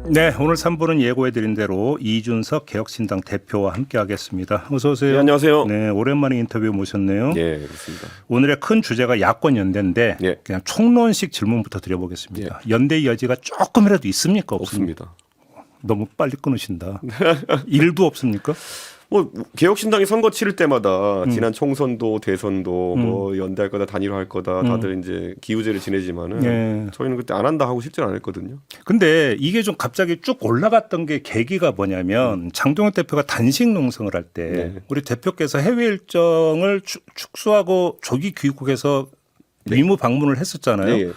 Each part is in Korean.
네, 오늘 3부는 예고해드린 대로 이준석 개혁신당 대표와 함께하겠습니다. 어서 오세요. 네, 안녕하세요. 네, 오랜만에 인터뷰 모셨네요. 네, 그렇습니다. 오늘의 큰 주제가 야권 연대인데 예. 그냥 총론식 질문부터 드려보겠습니다. 연대의 여지가 조금이라도 있습니까? 없습니까? 없습니다. 너무 빨리 끊으신다. 일도 없습니까? 뭐 개혁신당이 선거 치를 때마다 지난 총선도 대선도 뭐 연대할 거다 단일화할 거다 다들 이제 기우제를 지내지만은 예. 저희는 그때 안 한다 하고 실제로 안 했거든요. 근데 이게 좀 갑자기 쭉 올라갔던 게 계기가 뭐냐면 장동혁 대표가 단식 농성을 할 때 네. 우리 대표께서 해외 일정을 축소하고 조기 귀국해서 의무 방문을 했었잖아요. 예, 예.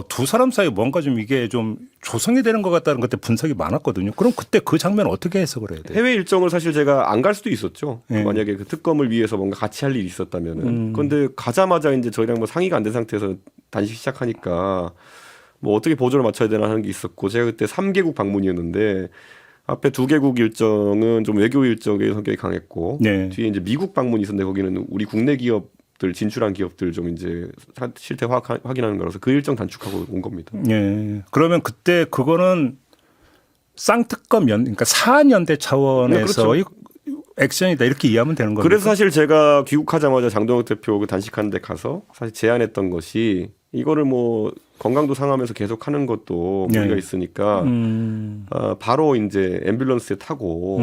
두 사람 사이 뭔가 좀 이게 좀 조성이 되는 것 같다는 그때 분석이 많았거든요. 그럼 그때 그 장면 어떻게 해석을 해야 돼요? 해외 일정을 사실 제가 안 갈 수도 있었죠. 예. 만약에 그 특검을 위해서 뭔가 같이 할 일이 있었다면은. 그런데 가자마자 이제 저희랑 뭐 상의가 안 된 상태에서 단식 시작하니까 뭐 어떻게 보조를 맞춰야 되나 하는 게 있었고 제가 그때 3개국 방문이었는데 앞에 2개국 일정은 좀 외교 일정의 성격이 강했고 네. 뒤에 이제 미국 방문이 있었는데 거기는 우리 국내 기업들 진출한 기업들 좀 이제 실태 확인하는 거라서 그 일정 단축하고 온 겁니다. 예. 그러면 그때 그거는 쌍특검 그러니까 사안연대 차원에서의 액션이다 이렇게 이해하면 되는 겁니까? 그래서 사실 제가 귀국하자마자 장동혁 대표 그 단식하는 데 가서 사실 제안했던 것이 이거를 뭐 건강도 상하면서 계속 하는 것도 네. 무리가 있으니까 바로 이제 앰뷸런스에 타고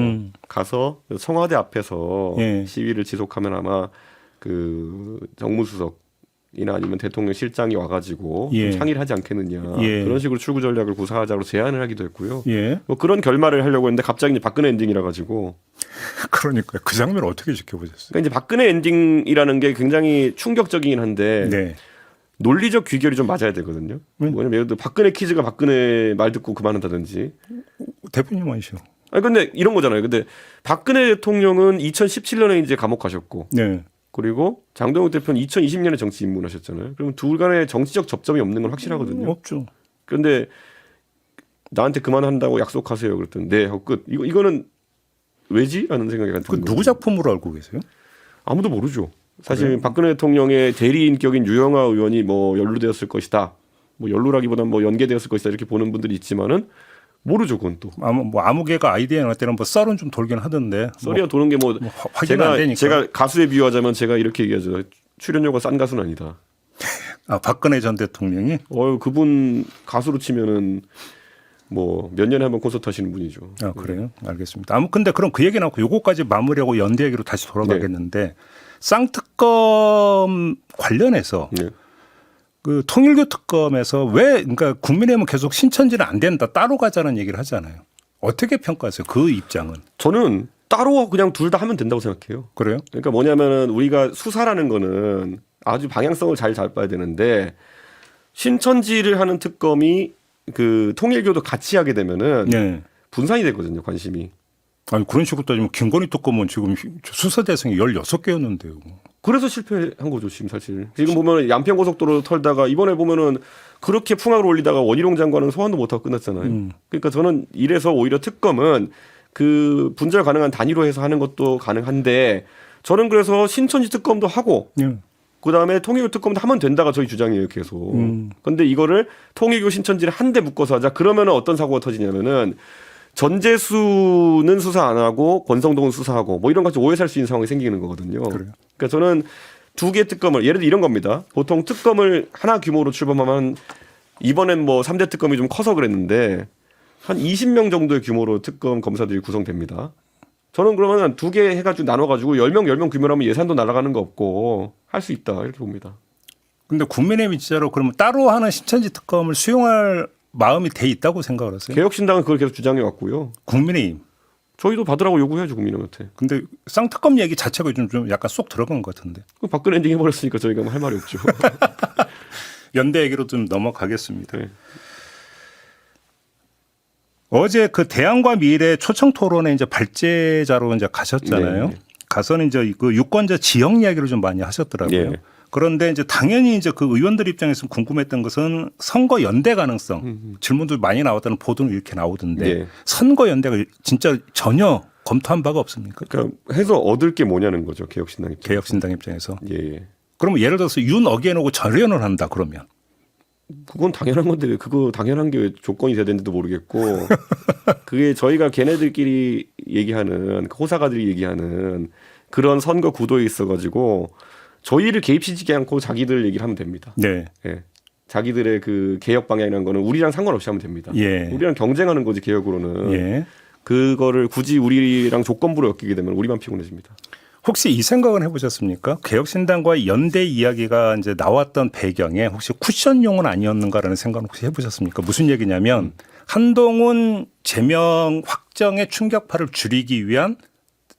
가서 청와대 앞에서 예. 시위를 지속하면 아마 그 정무수석이나 아니면 대통령 실장이 와가지고 예. 좀 상의를 하지 않겠느냐 예. 그런 식으로 출구 전략을 구사하자고 제안을 하기도 했고요. 예. 뭐 그런 결말을 하려고 했는데 갑자기 이제 박근혜 엔딩이라 가지고 그러니까요. 그 장면 어떻게 지켜보셨어요? 그러니까 이제 박근혜 엔딩이라는 게 굉장히 충격적이긴 한데 네. 논리적 귀결이 좀 맞아야 되거든요. 뭐냐면 예를 들어 박근혜 퀴즈가 박근혜 말 듣고 그만한다든지. 대표님 아니시오. 아니 근데 이런 거잖아요. 근데 박근혜 대통령은 2017년에 이제 감옥 가셨고 네. 그리고 장동혁 대표는 2020년에 정치 입문하셨잖아요. 그러면 둘 간에 정치적 접점이 없는 건 확실하거든요. 없죠. 그런데 나한테 그만한다고 약속하세요. 그랬더니 네 하고 끝. 이거는 왜지? 라는 생각이 드는 그 거예요. 누구 작품으로 알고 계세요? 아무도 모르죠. 사실 박근혜 대통령의 대리인격인 유영하 의원이 뭐 연루되었을 것이다. 뭐 연루라기보다는 뭐 연계되었을 것이다. 이렇게 보는 분들이 있지만은 모르죠. 그건 또. 아무개가 아이디어 나올 때는 뭐 썰은 좀 돌긴 하던데. 썰이야 도는 게 뭐 확인 안 되니까. 제가 가수에 비유하자면 제가 이렇게 얘기하죠. 출연료가 싼 가수는 아니다. 박근혜 전 대통령이 그분 가수로 치면은 뭐 몇 년에 한 번 콘서트 하시는 분이죠. 그래요? 알겠습니다. 근데 그럼 그 얘기 나고 요거까지 마무리하고 연대 얘기로 다시 돌아가겠는데 쌍특검 관련해서 네. 그 통일교 특검에서 그러니까 국민의힘은 계속 신천지는 안 된다 따로 가자는 얘기를 하잖아요. 어떻게 평가하세요? 그 입장은? 저는 따로 그냥 둘 다 하면 된다고 생각해요. 그래요? 그러니까 뭐냐면은 우리가 수사라는 거는 아주 방향성을 잘 잡아야 되는데 신천지를 하는 특검이 그 통일교도 같이 하게 되면은 네. 분산이 되거든요, 관심이. 아니 그런 식으로 따지면 김건희 특검은 지금 수사 대상이 16개였는데요. 그래서 실패한 거죠, 지금 사실. 지금 보면 양평고속도로 털다가 이번에 보면은 그렇게 풍악을 올리다가 원희룡 장관은 소환도 못하고 끝났잖아요. 그러니까 저는 이래서 오히려 특검은 그 분절 가능한 단위로 해서 하는 것도 가능한데 저는 그래서 신천지 특검도 하고 그다음에 통일교 특검도 하면 된다가 저희 주장이에요, 계속. 근데 이거를 통일교 신천지를 한데 묶어서 하자. 그러면은 어떤 사고가 터지냐면은 전재수는 수사 안 하고 권성동은 수사하고 뭐 이런 같이 오해 살 수 있는 상황이 생기는 거거든요. 그래요? 그러니까 저는 두 개의 특검을 예를 들어 이런 겁니다. 보통 특검을 하나 규모로 출범하면 이번엔 뭐 3대 특검이 좀 커서 그랬는데 한 20명 정도의 규모로 특검 검사들이 구성됩니다. 저는 그러면 두 개 해가지고 나눠가지고 10명 규모로 하면 예산도 날아가는 거 없고 할 수 있다 이렇게 봅니다. 근데 국민의힘이 진짜로 그러면 따로 하는 신천지 특검을 수용할 마음이 돼 있다고 생각을 하세요? 개혁신당은 그걸 계속 주장해 왔고요. 국민의힘. 저희도 받으라고 요구해야죠, 국민의힘한테. 근데 쌍특검 얘기 자체가 좀 약간 쏙 들어간 것 같은데. 박근혜 엔딩 해버렸으니까 저희가 뭐 할 말이 없죠. 연대 얘기로 좀 넘어가겠습니다. 네. 어제 그 대안과 미래 초청 토론에 이제 발제자로 이제 가셨잖아요. 네. 가서는 이제 그 유권자 지역 이야기를 좀 많이 하셨더라고요. 네. 그런데 이제 당연히 이제 그 의원들 입장에서 궁금했던 것은 선거 연대 가능성 질문도 많이 나왔다는 보도는 이렇게 나오던데 네. 선거 연대가 진짜 전혀 검토한 바가 없습니까? 그러니까 해서 얻을 게 뭐냐는 거죠, 개혁신당 입장에서. 개혁신당 입장에서. 예. 그러면 예를 들어서 윤 어게인하고 절연을 한다 그러면 그건 당연한 건데 왜 그거 당연한 게 왜 조건이 돼야 되는지도 모르겠고 그게 저희가 걔네들끼리 얘기하는 호사가들이 얘기하는 그런 선거 구도에 있어가지고 저희를 개입시키지 않고 자기들 얘기를 하면 됩니다. 네. 예. 자기들의 그 개혁 방향이라는 거는 우리랑 상관없이 하면 됩니다. 예. 우리랑 경쟁하는 거지 개혁으로는. 예. 그거를 굳이 우리랑 조건부로 엮이게 되면 우리만 피곤해집니다. 혹시 이 생각은 해보셨습니까? 개혁신당과의 연대 이야기가 이제 나왔던 배경에 혹시 쿠션용은 아니었는가라는 생각은 혹시 해보셨습니까? 무슨 얘기냐면 한동훈 제명 확정의 충격파를 줄이기 위한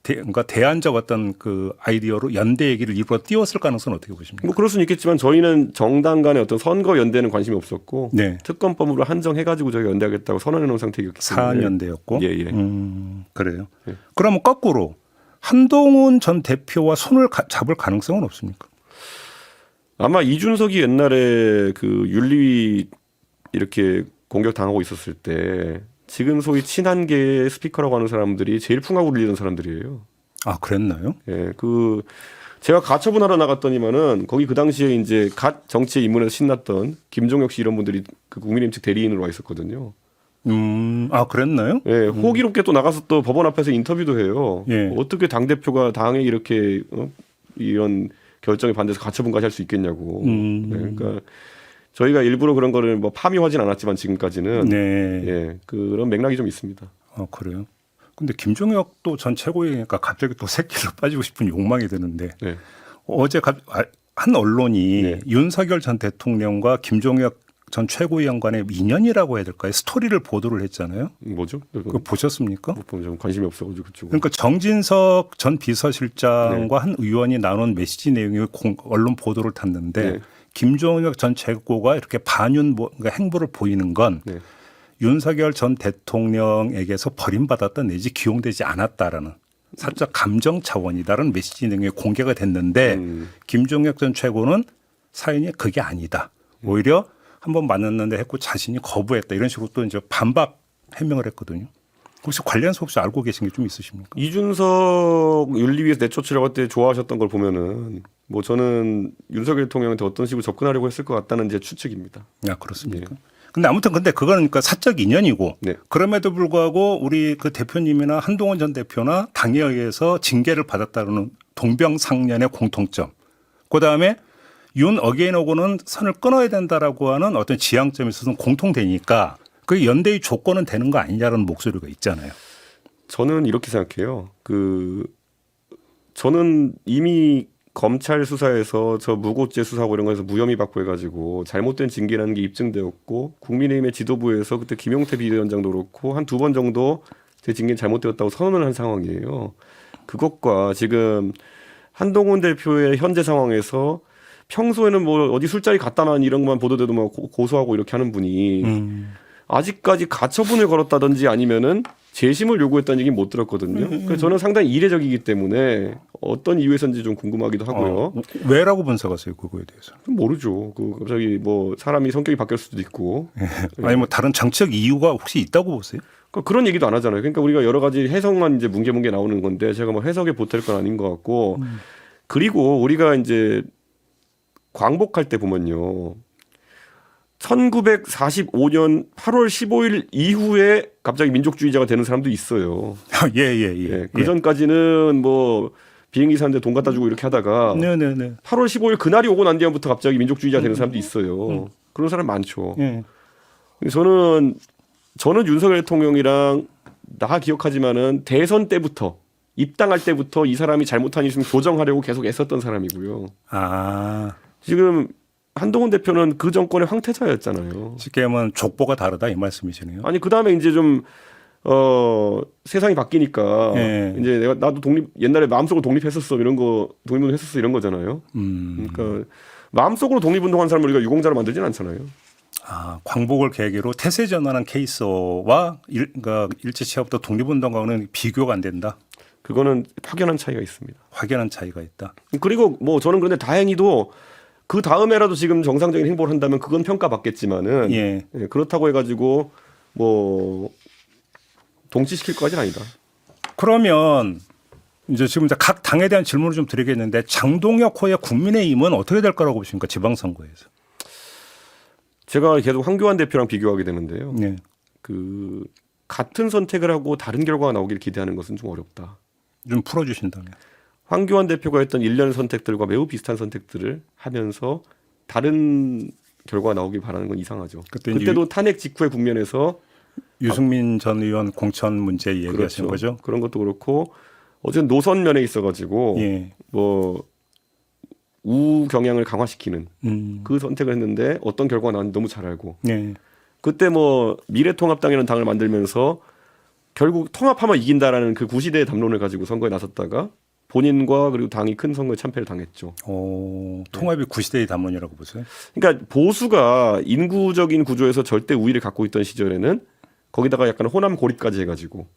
그러니까 대안적 어떤 그 아이디어로 연대 얘기를 일부러 띄웠을 가능성은 어떻게 보십니까? 뭐 그럴 수는 있겠지만 저희는 정당 간의 어떤 선거 연대는 관심이 없었고 네. 특검법으로 한정해가지고 저희가 연대하겠다고 선언해 놓은 상태였기 때문에 사안연대였고. 예, 예. 그래요. 예. 그러면 거꾸로 한동훈 전 대표와 손을 잡을 가능성은 없습니까? 아마 이준석이 옛날에 그 윤리위 이렇게 공격 당하고 있었을 때 지금 소위 친한계의 스피커라고 하는 사람들이 제일 풍하고 울리던 사람들이에요. 아, 그랬나요? 예, 그 제가 가처분하러 나갔더니만은 거기 그 당시에 이제 갓 정치에 입문해서 신났던 김종혁 씨 이런 분들이 그 국민의힘 측 대리인으로 와 있었거든요. 아, 그랬나요? 예, 호기롭게 또 나가서 또 법원 앞에서 인터뷰도 해요. 예. 어떻게 당 대표가 당에 이렇게 이런 결정에 반대해서 가처분까지 할 수 있겠냐고. 예, 그러니까 저희가 일부러 그런 거를 뭐 파묘하진 않았지만 지금까지는 네. 예, 그런 맥락이 좀 있습니다. 그래요. 근데 김종혁도 전 최고위니까 갑자기 또 새끼로 빠지고 싶은 욕망이 드는데 네. 어제 한 언론이 네. 윤석열 전 대통령과 김종혁 전 최고위원 간의 인연이라고 해야 될까요? 스토리를 보도를 했잖아요. 뭐죠? 그거 보셨습니까? 좀 관심이 없어가지고 그쪽. 그러니까 정진석 전 비서실장과 한 의원이 나눈 메시지 내용이 언론 보도를 탔는데 네. 김종혁 전 최고가 이렇게 그러니까 행보를 보이는 건 네. 윤석열 전 대통령에게서 버림받았다 내지 기용되지 않았다라는 사적 감정 차원이다라는 메시지 내용이 공개가 됐는데 김종혁 전 최고는 사연이 그게 아니다. 오히려 한번 만났는데 했고 자신이 거부했다. 이런 식으로 또 이제 반박 해명을 했거든요. 혹시 관련해서 혹시 알고 계신 게 좀 있으십니까? 이준석 윤리위에서 내쫓으려고 할 때 좋아하셨던 걸 보면은 뭐 저는 윤석열 대통령한테 어떤 식으로 접근하려고 했을 것 같다는 제 추측입니다. 야, 그렇습니까? 근데 아무튼 그거는 그러니까 사적 인연이고 네. 그럼에도 불구하고 우리 그 대표님이나 한동훈 전 대표나 당에 의해서 징계를 받았다는 동병상련의 공통점. 그다음에 윤 어게인하고는 선을 끊어야 된다라고 하는 어떤 지향점에 있어서는 공통되니까 그 연대의 조건은 되는 거 아니냐라는 목소리가 있잖아요. 저는 이렇게 생각해요. 저는 이미 검찰 수사에서 저 무고죄 수사하고 이런 거에서 무혐의 받고 해가지고 잘못된 징계라는 게 입증되었고 국민의힘의 지도부에서 그때 김용태 비대위원장도 그렇고 한 2번 정도 제 징계는 잘못되었다고 선언을 한 상황이에요. 그것과 지금 한동훈 대표의 현재 상황에서 평소에는 뭐 어디 술자리 갔다만 이런 것만 보도돼도 뭐 고소하고 이렇게 하는 분이 아직까지 가처분을 걸었다든지 아니면은 재심을 요구했다는 얘기는 못 들었거든요. 그래서 저는 상당히 이례적이기 때문에 어떤 이유에서인지 좀 궁금하기도 하고요. 왜라고 분석하세요, 그거에 대해서? 모르죠. 갑자기 뭐 사람이 성격이 바뀔 수도 있고. 아니 뭐 다른 정치적 이유가 혹시 있다고 보세요? 그런 얘기도 안 하잖아요. 그러니까 우리가 여러 가지 해석만 이제 뭉게뭉게 나오는 건데 제가 뭐 해석에 보탤 건 아닌 것 같고 그리고 우리가 이제 광복할 때 보면요. 1945년 8월 15일 이후에 갑자기 민족주의자가 되는 사람도 있어요. 예. 그 전까지는 뭐 비행기 사는데 돈 갖다 주고 이렇게 하다가 8월 15일 그날이 오고 난 뒤부터 갑자기 민족주의자 되는 사람도 있어요. 그런 사람 많죠. 예. 저는 윤석열 대통령이랑 나 기억하지만은 대선 때부터 입당할 때부터 이 사람이 잘못한 일 있으면 교정하려고 계속 애썼던 사람이고요. 지금 한동훈 대표는 그 정권의 황태자였잖아요. 쉽게 하면 족보가 다르다 이 말씀이시네요. 아니 그다음에 이제 좀 세상이 바뀌니까 이제 나도 옛날에 마음속으로 독립했었어 이런 거 독립운동했었어 이런 거잖아요. 그러니까 마음속으로 독립운동한 사람을 우리가 유공자로 만들진 않잖아요. 광복을 계기로 태세 전환한 케이스와 그러니까 일제치하부터 독립운동과는 비교가 안 된다. 그거는 확연한 차이가 있습니다. 확연한 차이가 있다. 그리고 뭐 저는 그런데 다행히도 그 다음에라도 지금 정상적인 행보를 한다면 그건 평가받겠지만은 그렇다고 해가지고 뭐 동치시킬 것까지는 아니다. 그러면 이제 지금 각 당에 대한 질문을 좀 드리겠는데 장동혁 호의 국민의힘은 어떻게 될 거라고 보십니까? 지방선거에서. 제가 계속 황교안 대표랑 비교하게 되는데요. 네. 그 같은 선택을 하고 다른 결과가 나오길 기대하는 것은 좀 어렵다. 좀 풀어주신다면. 황교안 대표가 했던 일련 선택들과 매우 비슷한 선택들을 하면서 다른 결과가 나오길 바라는 건 이상하죠. 그때도 탄핵 직후의 국면에서 유승민 전 의원 공천 문제 얘기하신 그렇죠. 거죠? 그런 것도 그렇고 어쨌든 노선 면에 있어가지고 예. 뭐 우우 경향을 강화시키는 그 선택을 했는데 어떤 결과가 나왔는지 너무 잘 알고 예. 그때 뭐 미래통합당이라는 당을 만들면서 결국 통합하면 이긴다라는 그 구시대의 담론을 가지고 선거에 나섰다가 본인과 그리고 당이 큰 선거에 참패를 당했죠. 통합이 구시대의 담론이라고 보세요? 그러니까 보수가 인구적인 구조에서 절대 우위를 갖고 있던 시절에는 거기다가 약간 호남 고립까지 해가지고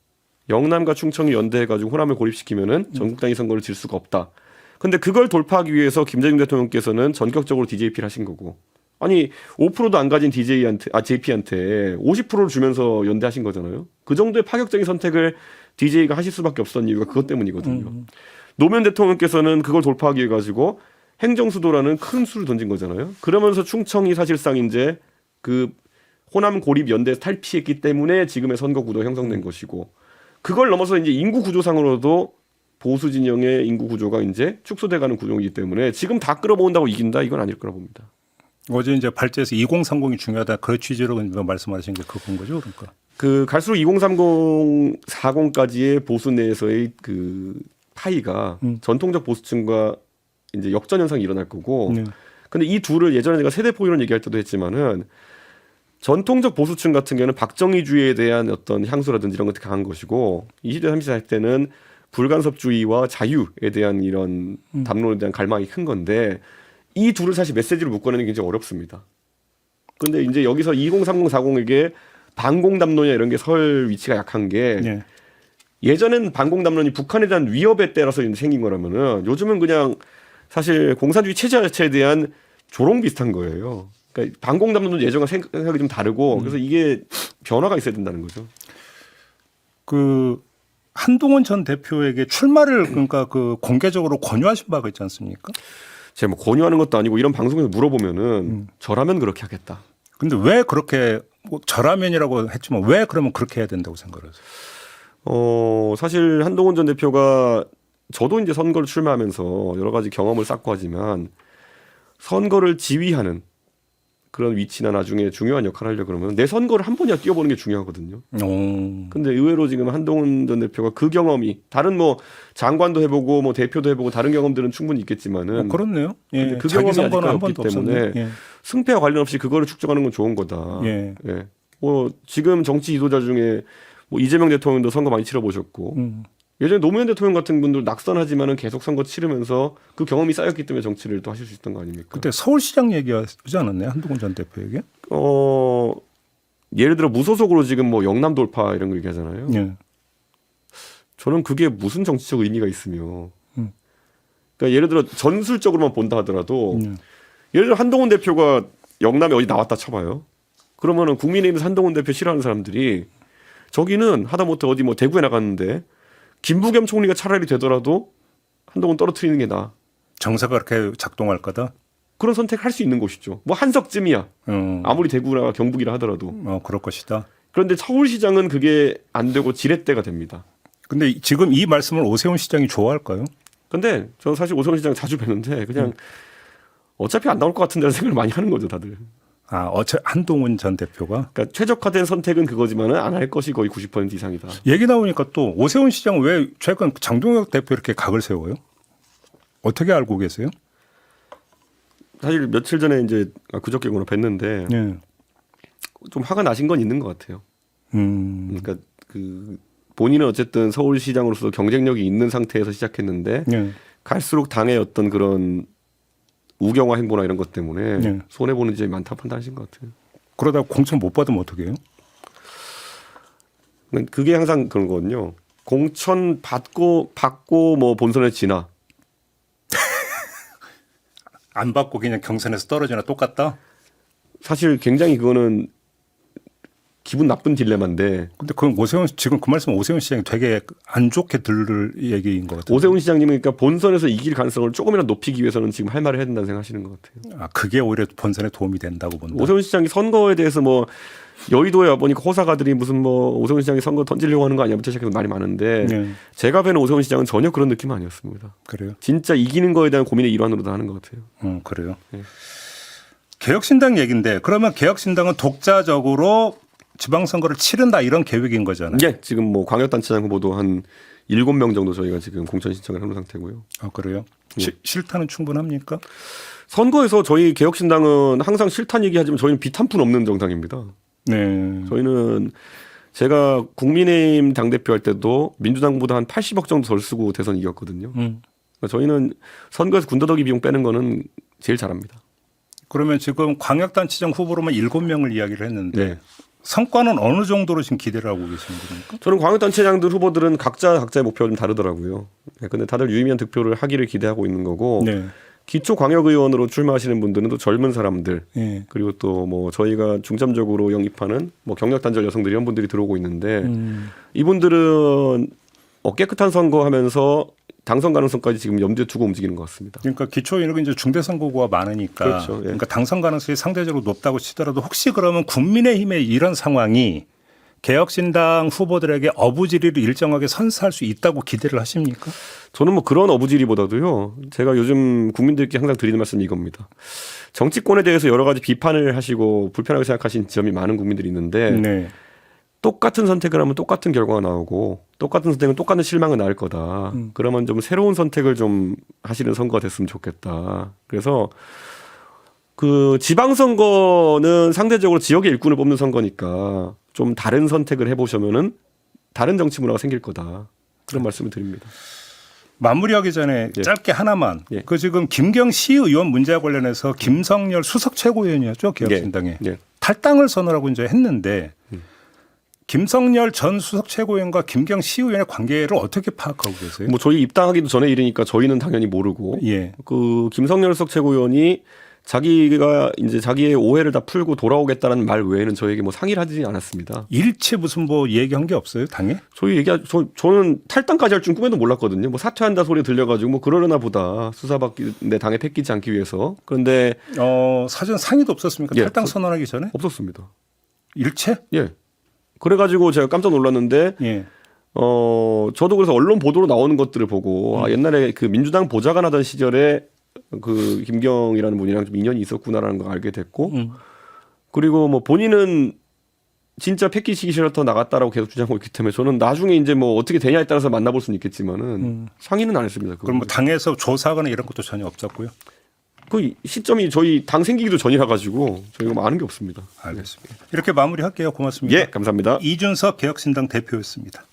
영남과 충청이 연대해가지고 호남을 고립시키면은 전국단위 선거를 질 수가 없다. 근데 그걸 돌파하기 위해서 김대중 대통령께서는 전격적으로 DJP를 하신 거고 아니 5%도 안 가진 JP한테 50%를 주면서 연대하신 거잖아요. 그 정도의 파격적인 선택을 DJ가 하실 수밖에 없었던 이유가 그것 때문이거든요. 노무현 대통령께서는 그걸 돌파하기 위해 가지고 행정수도라는 큰 수를 던진 거잖아요. 그러면서 충청이 사실상 이제 그 호남 고립 연대에서 탈피했기 때문에 지금의 선거 구도가 형성된 것이고 그걸 넘어서 이제 인구 구조상으로도 보수 진영의 인구 구조가 이제 축소돼가는 구조이기 때문에 지금 다 끌어모은다고 이긴다 이건 아닐 거라 봅니다. 어제 이제 발제에서 2030이 중요하다 그 취지로 말씀하신 게 그건 거죠, 그러니까. 그 갈수록 2030, 40까지의 보수 내에서의 그 파이가 전통적 보수층과 이제 역전 현상이 일어날 거고. 근데 이 둘을 예전에 제가 세대포 이론 얘기할 때도 했지만은 전통적 보수층 같은 경우는 박정희주의에 대한 어떤 향수라든지 이런 것들이 강한 것이고 20대 30대 할 때는 불간섭주의와 자유에 대한 이런 담론에 대한 갈망이 큰 건데 이 둘을 사실 메시지로 묶어내는 게 굉장히 어렵습니다. 근데 이제 여기서 2030, 40에게 반공 담론이나 이런 게 설 위치가 약한 게 예전엔 반공 담론이 북한에 대한 위협에 따라서 생긴 거라면은 요즘은 그냥 사실 공산주의 체제 자체에 대한 조롱 비슷한 거예요. 그러니까 반공 담론도 예전과 생각이 좀 다르고 그래서 이게 변화가 있어야 된다는 거죠. 그 한동훈 전 대표에게 출마를 그러니까 그 공개적으로 권유하신 바가 있지 않습니까? 제가 뭐 권유하는 것도 아니고 이런 방송에서 물어보면은 저라면 그렇게 하겠다. 근데 왜 그렇게 뭐 저라면이라고 했지만 왜 그러면 그렇게 해야 된다고 생각하세요? 사실 한동훈 전 대표가 저도 이제 선거를 출마하면서 여러 가지 경험을 쌓고 하지만 선거를 지휘하는 그런 위치나 나중에 중요한 역할을 하려고 그러면 내 선거를 한 번이야 뛰어보는 게 중요하거든요. 근데 의외로 지금 한동훈 전 대표가 그 경험이 다른 뭐 장관도 해보고 뭐 대표도 해보고 다른 경험들은 충분히 있겠지만은 그렇네요. 예. 그 경험이 아직까지 한 없기 번도 때문에 없었네. 예. 승패와 관련 없이 그거를 축적하는 건 좋은 거다. 예. 예. 뭐 지금 정치 지도자 중에 뭐 이재명 대통령도 선거 많이 치러보셨고 예전에 노무현 대통령 같은 분들 낙선하지만은 계속 선거 치르면서 그 경험이 쌓였기 때문에 정치를 또 하실 수 있던 거 아닙니까? 그때 서울시장 얘기하지 않았나요? 한동훈 전 대표에게? 예를 들어 무소속으로 지금 뭐 영남 돌파 이런 거 얘기하잖아요. 예. 저는 그게 무슨 정치적 의미가 있으며 그러니까 예를 들어 전술적으로만 본다 하더라도 예를 들어 한동훈 대표가 영남에 어디 나왔다 쳐봐요. 그러면은 국민의힘에서 한동훈 대표 싫어하는 사람들이 저기는 하다못해 어디 뭐 대구에 나갔는데 김부겸 총리가 차라리 되더라도 한동훈 떨어뜨리는 게 나아. 정사가 그렇게 작동할 거다? 그런 선택을 할 수 있는 곳이죠. 뭐 한석쯤이야. 아무리 대구나 경북이라 하더라도. 그럴 것이다. 그런데 서울시장은 그게 안 되고 지렛대가 됩니다. 근데 지금 이 말씀을 오세훈 시장이 좋아할까요? 근데 저는 사실 오세훈 시장 자주 뵀는데 그냥 어차피 안 나올 것 같은데 생각을 많이 하는 거죠, 다들. 한동훈 전 대표가? 그러니까 최적화된 선택은 그거지만은 안 할 것이 거의 90% 이상이다. 얘기 나오니까 또 오세훈 시장은 왜 최근 장동혁 대표 이렇게 각을 세워요? 어떻게 알고 계세요? 사실 며칠 전에 이제 그저께구나 뵀는데 예. 좀 화가 나신 건 있는 것 같아요. 그러니까 그 본인은 어쨌든 서울시장으로서 경쟁력이 있는 상태에서 시작했는데 갈수록 당의 어떤 그런 우경화 행보나 이런 것 때문에 손해보는 점이 많다 판단하신 것 같아요. 그러다 공천 못 받으면 어떻게 해요? 그게 항상 그런 거거든요. 공천 받고 뭐 본선에 지나. 안 받고 그냥 경선에서 떨어지나 똑같다? 사실 굉장히 그거는 기분 나쁜 딜레마인데 근데 그건 지금 그 말씀 오세훈 시장이 되게 안 좋게 들을 얘기인 것 같아요. 오세훈 시장님은 그러니까 본선에서 이길 가능성을 조금이라도 높이기 위해서는 지금 할 말을 해야 된다고 생각하시는 것 같아요. 아, 그게 오히려 본선에 도움이 된다고 본다. 오세훈 시장이 선거에 대해서 뭐 여의도에 와보니까 호사가들이 무슨 뭐 오세훈 시장이 선거 던지려고 하는 거 아니야부터 시작해서 말이 많은데 네. 제가 뵈는 오세훈 시장은 전혀 그런 느낌 아니었습니다. 그래요? 진짜 이기는 거에 대한 고민의 일환으로도 하는 것 같아요. 그래요. 네. 개혁신당 얘기인데 그러면 개혁신당은 독자적으로 지방선거를 치른다 이런 계획인 거잖아요. 예, 지금 뭐 광역단체장 후보도 한 7명 정도 저희가 지금 공천 신청을 하는 상태고요. 아, 그래요? 예. 실타는 충분합니까? 선거에서 저희 개혁신당은 항상 싫다는 얘기하지만 저희는 비탄 푼 없는 정당입니다. 네. 저희는 제가 국민의힘 당대표 할 때도 민주당보다 한 80억 정도 덜 쓰고 대선 이겼거든요. 그러니까 저희는 선거에서 군더더기 비용 빼는 거는 제일 잘합니다. 그러면 지금 광역단체장 후보로만 7명을 이야기를 했는데 네. 성과는 어느 정도로 지금 기대를 하고 계시는 겁니까? 저는 광역단체장들 후보들은 각자의 목표가 좀 다르더라고요. 근데 다들 유의미한 득표를 하기를 기대하고 있는 거고 네. 기초 광역의원으로 출마하시는 분들은 또 젊은 사람들 네. 그리고 또 뭐 저희가 중점적으로 영입하는 뭐 경력단절 여성들 이런 분들이 들어오고 있는데 이분들은 깨끗한 선거하면서 당선 가능성까지 지금 염두에 두고 움직이는 것 같습니다. 그러니까 기초인력은 이제 중대선거구가 많으니까 그렇죠. 예. 그러니까 당선 가능성이 상대적으로 높다고 치더라도 혹시 그러면 국민의힘의 이런 상황이 개혁신당 후보들에게 어부지리를 일정하게 선사할 수 있다고 기대를 하십니까? 저는 뭐 그런 어부지리보다도요. 제가 요즘 국민들께 항상 드리는 말씀이 이겁니다. 정치권에 대해서 여러 가지 비판을 하시고 불편하게 생각하시는 지점이 많은 국민들이 있는데 네. 똑같은 선택을 하면 똑같은 결과가 나오고 똑같은 선택은 똑같은 실망을 낳을 거다. 그러면 좀 새로운 선택을 좀 하시는 선거가 됐으면 좋겠다. 그래서 그 지방선거는 상대적으로 지역의 일꾼을 뽑는 선거니까 좀 다른 선택을 해보시면은 다른 정치 문화가 생길 거다. 그런 말씀을 드립니다. 마무리하기 전에 예. 짧게 하나만. 예. 그 지금 김경 시의원 문제와 관련해서 김성열 수석 최고위원이었죠. 개혁신당에. 예. 탈당을 선언하고 이제 했는데 김성열 전 수석 최고위원과 김경 시의원의 관계를 어떻게 파악하고 계세요? 뭐 저희 입당하기도 전에 일이니까 저희는 당연히 모르고 예. 그 김성열 수석 최고위원이 자기가 이제 자기의 오해를 다 풀고 돌아오겠다는 말 외에는 저에게 뭐 상의를 하지 않았습니다. 일체 무슨 뭐 얘기한 게 없어요, 당에? 저는 탈당까지 할 줄 꿈에도 몰랐거든요. 뭐 사퇴한다 소리 들려가지고 뭐 그러려나 보다 수사받기 내 당에 뺏기지 않기 위해서. 그런데 사전 상의도 없었습니까? 예. 탈당 선언하기 전에? 없었습니다. 일체? 예. 그래가지고 제가 깜짝 놀랐는데 예. 저도 그래서 언론 보도로 나오는 것들을 보고 아, 옛날에 그 민주당 보좌관 하던 시절에 그 김경이라는 분이랑 좀 인연이 있었구나라는 걸 알게 됐고 그리고 뭐 본인은 진짜 패키지기 싫어서 나갔다라고 계속 주장하고 있기 때문에 저는 나중에 이제 뭐 어떻게 되냐에 따라서 만나볼 수는 있겠지만은 상의는 안 했습니다. 그럼 뭐 당에서 조사하거나 이런 것도 전혀 없었고요? 그 시점이 저희 당 생기기도 전이라 가지고 저희가 뭐 아는 게 없습니다. 알겠습니다. 이렇게 마무리할게요. 고맙습니다. 예, 감사합니다. 이준석 개혁신당 대표였습니다.